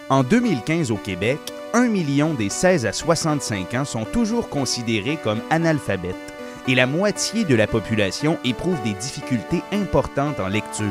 En 2015 au Québec, 1 million des 16 à 65 ans sont toujours considérés comme analphabètes et la moitié de la population éprouve des difficultés importantes en lecture.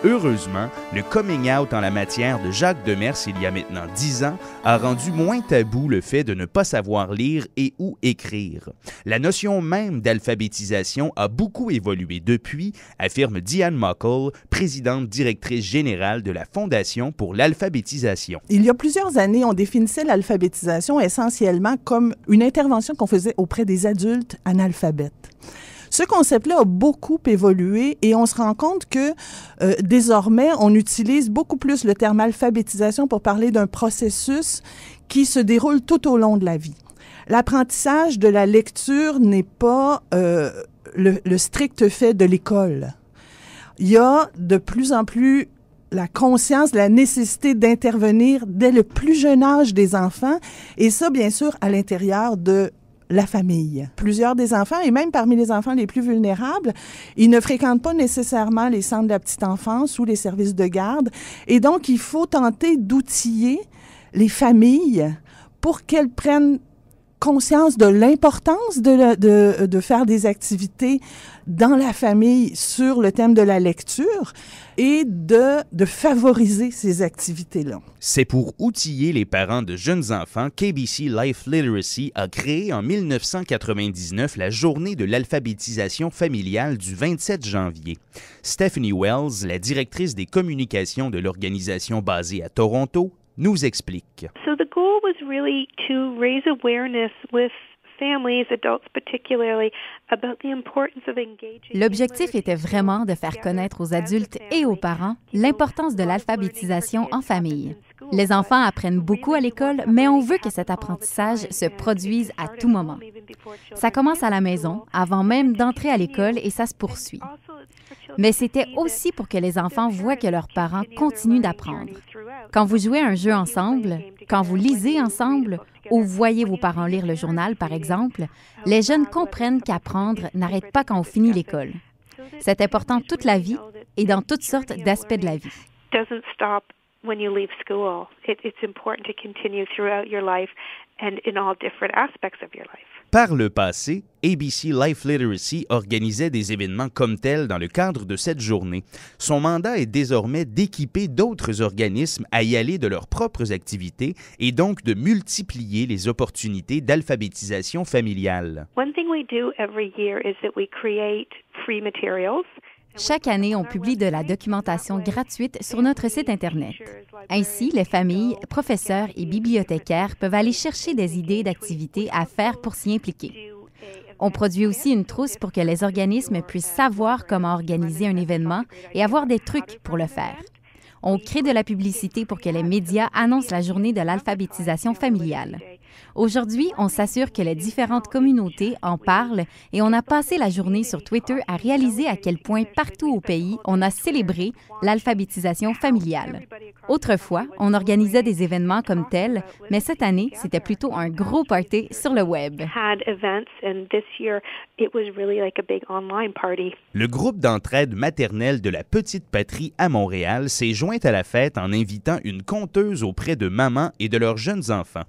Heureusement, le coming out en la matière de Jacques Demers il y a maintenant 10 ans a rendu moins tabou le fait de ne pas savoir lire et ou écrire. La notion même d'alphabétisation a beaucoup évolué depuis, affirme Diane Muckle, présidente directrice générale de la Fondation pour l'alphabétisation. Il y a plusieurs années, on définissait l'alphabétisation essentiellement comme une intervention qu'on faisait auprès des adultes analphabètes. Ce concept-là a beaucoup évolué et on se rend compte que désormais, on utilise beaucoup plus le terme alphabétisation pour parler d'un processus qui se déroule tout au long de la vie. L'apprentissage de la lecture n'est pas le strict fait de l'école. Il y a de plus en plus la conscience de la nécessité d'intervenir dès le plus jeune âge des enfants et ça, bien sûr, à l'intérieur de la famille. Plusieurs des enfants, et même parmi les enfants les plus vulnérables, ils ne fréquentent pas nécessairement les centres de la petite enfance ou les services de garde. Et donc, il faut tenter d'outiller les familles pour qu'elles prennent conscience de l'importance de faire des activités dans la famille sur le thème de la lecture et de favoriser ces activités-là. C'est pour outiller les parents de jeunes enfants qu'ABC Life Literacy a créé en 1999 la journée de l'alphabétisation familiale du 27 janvier. Stephanie Wells, la directrice des communications de l'organisation basée à Toronto, nous explique. So the goal was really to raise awareness with families, adults particularly, about the importance of engaging. L'objectif était vraiment de faire connaître aux adultes et aux parents l'importance de l'alphabétisation en famille. Les enfants apprennent beaucoup à l'école, mais on veut que cet apprentissage se produise à tout moment. Ça commence à la maison, avant même d'entrer à l'école, et ça se poursuit. Mais c'était aussi pour que les enfants voient que leurs parents continuent d'apprendre. Quand vous jouez à un jeu ensemble, quand vous lisez ensemble, ou voyez vos parents lire le journal, par exemple, les jeunes comprennent qu'apprendre n'arrête pas quand on finit l'école. C'est important toute la vie et dans toutes sortes d'aspects de la vie. When you leave school, it's important to continue throughout your life and in all different aspects of your life. Par le passé, ABC Life Literacy organisait des événements comme tels dans le cadre de cette journée. Son mandat est désormais d'équiper d'autres organismes à y aller de leurs propres activités et donc de multiplier les opportunités d'alphabétisation familiale. One thing we do every year is that we create free materials. Chaque année, on publie de la documentation gratuite sur notre site Internet. Ainsi, les familles, professeurs et bibliothécaires peuvent aller chercher des idées d'activités à faire pour s'y impliquer. On produit aussi une trousse pour que les organismes puissent savoir comment organiser un événement et avoir des trucs pour le faire. On crée de la publicité pour que les médias annoncent la journée de l'alphabétisation familiale. Aujourd'hui, on s'assure que les différentes communautés en parlent et on a passé la journée sur Twitter à réaliser à quel point partout au pays, on a célébré l'alphabétisation familiale. Autrefois, on organisait des événements comme tels, mais cette année, c'était plutôt un gros party sur le web. Le groupe d'entraide maternelle de la Petite Patrie à Montréal s'est joint à la fête en invitant une conteuse auprès de mamans et de leurs jeunes enfants.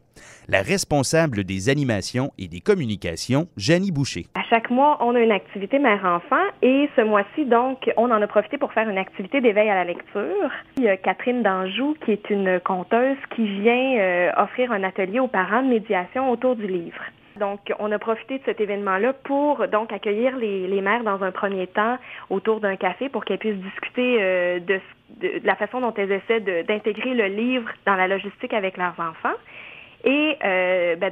La responsable des animations et des communications, Janie Boucher. À chaque mois, on a une activité mère-enfant et ce mois-ci, donc, on en a profité pour faire une activité d'éveil à la lecture. Il y a Catherine Danjou, qui est une conteuse, qui vient offrir un atelier aux parents de médiation autour du livre. Donc, on a profité de cet événement-là pour donc accueillir les mères dans un premier temps autour d'un café pour qu'elles puissent discuter de la façon dont elles essaient d'intégrer le livre dans la logistique avec leurs enfants. Et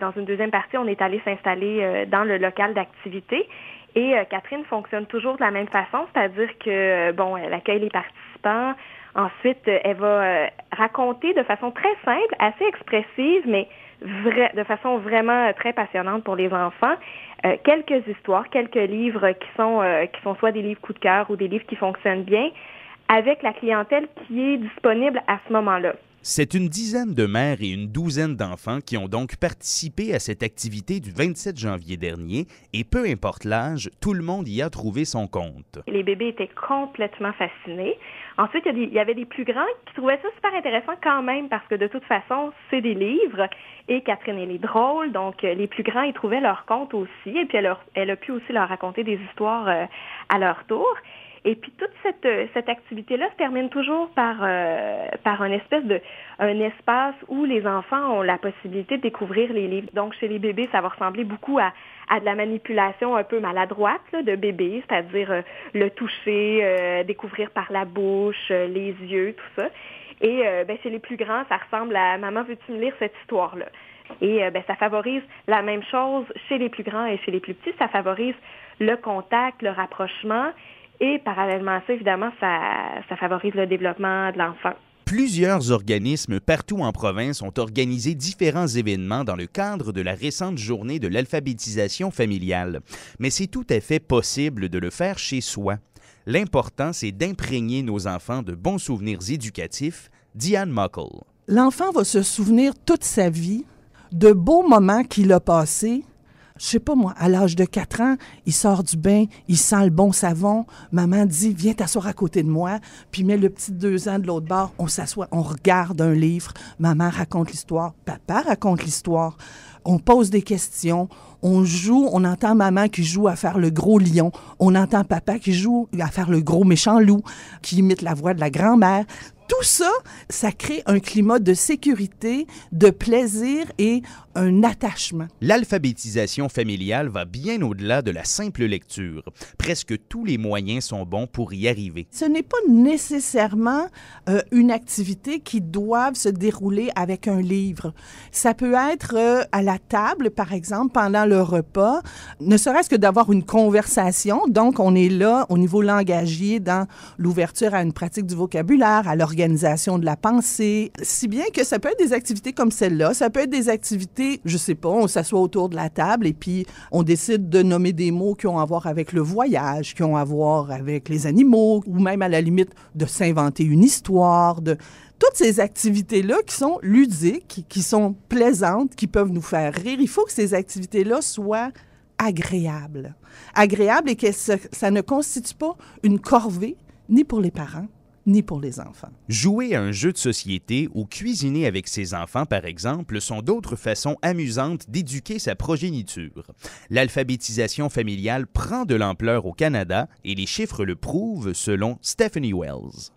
dans une deuxième partie, on est allé s'installer dans le local d'activité. Et Catherine fonctionne toujours de la même façon, c'est-à-dire que elle accueille les participants. Ensuite, elle va raconter de façon très simple, assez expressive, mais de façon vraiment très passionnante pour les enfants, quelques histoires, quelques livres qui sont soit des livres coup de cœur ou des livres qui fonctionnent bien, avec la clientèle qui est disponible à ce moment-là. C'est une dizaine de mères et une douzaine d'enfants qui ont donc participé à cette activité du 27 janvier dernier et peu importe l'âge, tout le monde y a trouvé son compte. Les bébés étaient complètement fascinés. Ensuite, il y avait des plus grands qui trouvaient ça super intéressant quand même parce que de toute façon, c'est des livres et Catherine, elle est drôle, donc les plus grands, ils trouvaient leur compte aussi et puis elle a pu aussi leur raconter des histoires à leur tour. Et puis toute cette activité-là se termine toujours par un espace où les enfants ont la possibilité de découvrir les livres. Donc chez les bébés, ça va ressembler beaucoup à de la manipulation un peu maladroite là, de bébé, c'est-à-dire le toucher, découvrir par la bouche, les yeux, tout ça. Et chez les plus grands, ça ressemble à « Maman, veux-tu me lire cette histoire-là » Et ça favorise la même chose chez les plus grands et chez les plus petits. Ça favorise le contact, le rapprochement. Et parallèlement à ça, évidemment, ça favorise le développement de l'enfant. Plusieurs organismes partout en province ont organisé différents événements dans le cadre de la récente journée de l'alphabétisation familiale. Mais c'est tout à fait possible de le faire chez soi. L'important, c'est d'imprégner nos enfants de bons souvenirs éducatifs. Diane Muckle. L'enfant va se souvenir toute sa vie de beaux moments qu'il a passés. Je sais pas moi, à l'âge de 4 ans, il sort du bain, il sent le bon savon. Maman dit, viens t'asseoir à côté de moi. Puis met le petit 2 ans de l'autre bord. On s'assoit, on regarde un livre. Maman raconte l'histoire. Papa raconte l'histoire. On pose des questions. On joue. On entend maman qui joue à faire le gros lion. On entend papa qui joue à faire le gros méchant loup, qui imite la voix de la grand-mère. Tout ça, ça crée un climat de sécurité, de plaisir et un attachement. L'alphabétisation familiale va bien au-delà de la simple lecture. Presque tous les moyens sont bons pour y arriver. Ce n'est pas nécessairement une activité qui doit se dérouler avec un livre. Ça peut être à la table, par exemple, pendant le repas, ne serait-ce que d'avoir une conversation. Donc, on est là au niveau langagier dans l'ouverture à une pratique du vocabulaire, à l'organisation de la pensée. Si bien que ça peut être des activités comme celle-là, ça peut être des activités, je sais pas, on s'assoit autour de la table et puis on décide de nommer des mots qui ont à voir avec le voyage, qui ont à voir avec les animaux, ou même à la limite de s'inventer une histoire, de toutes ces activités-là qui sont ludiques, qui sont plaisantes, qui peuvent nous faire rire. Il faut que ces activités-là soient agréables. Agréables et que ça ne constitue pas une corvée, ni pour les parents, ni pour les enfants. Jouer à un jeu de société ou cuisiner avec ses enfants, par exemple, sont d'autres façons amusantes d'éduquer sa progéniture. L'alphabétisation familiale prend de l'ampleur au Canada et les chiffres le prouvent selon Stephanie Wells.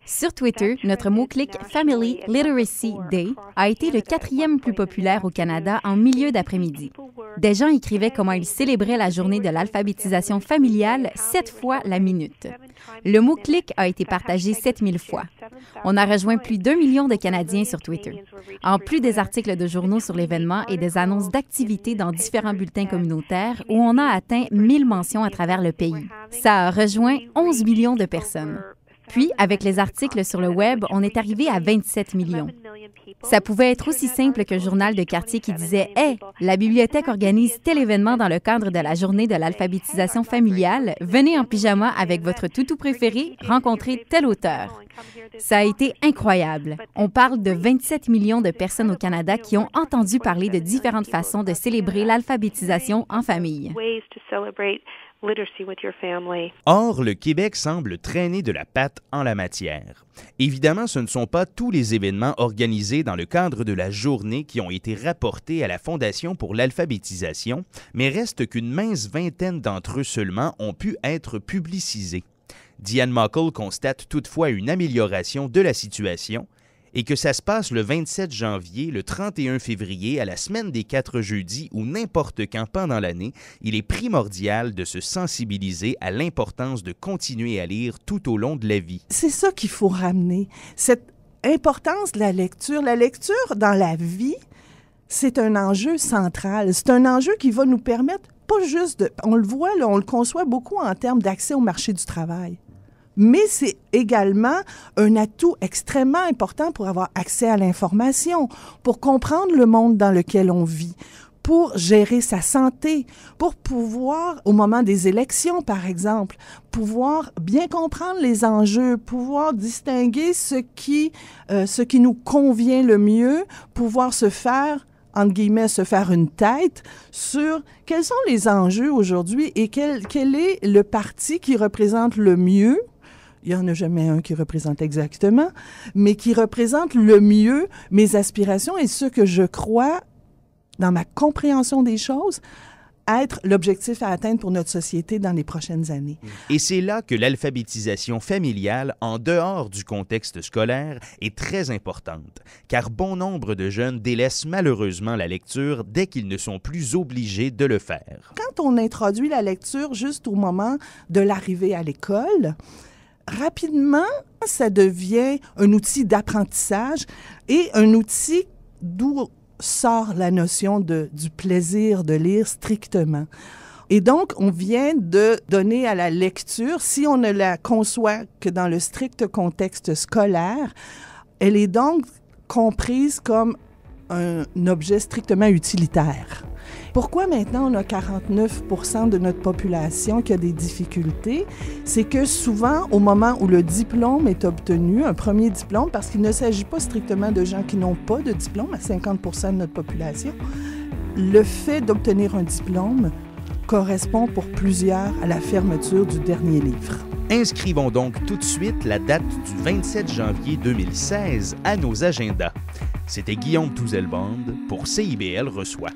Sur Twitter, notre mot-clic Family Literacy Day a été le 4e plus populaire au Canada en milieu d'après-midi. Des gens écrivaient comment ils célébraient la journée de l'alphabétisation familiale 7 fois la minute. Le mot-clic a été partagé 7000 fois. On a rejoint plus d'1 million de Canadiens sur Twitter. En plus des articles de journaux sur l'événement et des annonces d'activités dans différents bulletins communautaires où on a atteint 1000 mentions à travers le pays. Ça a rejoint 11 millions de personnes. Puis, avec les articles sur le web, on est arrivé à 27 millions. Ça pouvait être aussi simple qu'un journal de quartier qui disait « Hey, la bibliothèque organise tel événement dans le cadre de la journée de l'alphabétisation familiale. Venez en pyjama avec votre toutou préféré, rencontrer tel auteur. » Ça a été incroyable. On parle de 27 millions de personnes au Canada qui ont entendu parler de différentes façons de célébrer l'alphabétisation en famille. Or, le Québec semble traîner de la patte en la matière. Évidemment, ce ne sont pas tous les événements organisés dans le cadre de la journée qui ont été rapportés à la Fondation pour l'alphabétisation, mais reste qu'une mince vingtaine d'entre eux seulement ont pu être publicisés. Diane Muckle constate toutefois une amélioration de la situation et que ça se passe le 27 janvier, le 31 février, à la semaine des 4 jeudis ou n'importe quand pendant l'année, il est primordial de se sensibiliser à l'importance de continuer à lire tout au long de la vie. C'est ça qu'il faut ramener, cette importance de la lecture. La lecture dans la vie, c'est un enjeu central. C'est un enjeu qui va nous permettre, pas juste de... On le voit, là, on le conçoit beaucoup en termes d'accès au marché du travail. Mais c'est également un atout extrêmement important pour avoir accès à l'information, pour comprendre le monde dans lequel on vit, pour gérer sa santé, pour pouvoir, au moment des élections, par exemple, pouvoir bien comprendre les enjeux, pouvoir distinguer ce qui nous convient le mieux, pouvoir se faire, entre guillemets, se faire une tête sur quels sont les enjeux aujourd'hui et quel est le parti qui représente le mieux. Il n'y en a jamais un qui représente exactement, mais qui représente le mieux mes aspirations et ce que je crois, dans ma compréhension des choses, être l'objectif à atteindre pour notre société dans les prochaines années. Et c'est là que l'alphabétisation familiale, en dehors du contexte scolaire, est très importante, car bon nombre de jeunes délaissent malheureusement la lecture dès qu'ils ne sont plus obligés de le faire. Quand on introduit la lecture juste au moment de l'arrivée à l'école, rapidement, ça devient un outil d'apprentissage et un outil d'où sort la notion du plaisir de lire strictement. Et donc, on vient de donner à la lecture, si on ne la conçoit que dans le strict contexte scolaire, elle est donc comprise comme un objet strictement utilitaire. Pourquoi maintenant on a 49% de notre population qui a des difficultés? C'est que souvent, au moment où le diplôme est obtenu, un premier diplôme, parce qu'il ne s'agit pas strictement de gens qui n'ont pas de diplôme, à 50% de notre population, le fait d'obtenir un diplôme correspond pour plusieurs à la fermeture du dernier livre. Inscrivons donc tout de suite la date du 27 janvier 2016 à nos agendas. C'était Guillaume Touzelbande pour CIBL Reçoit.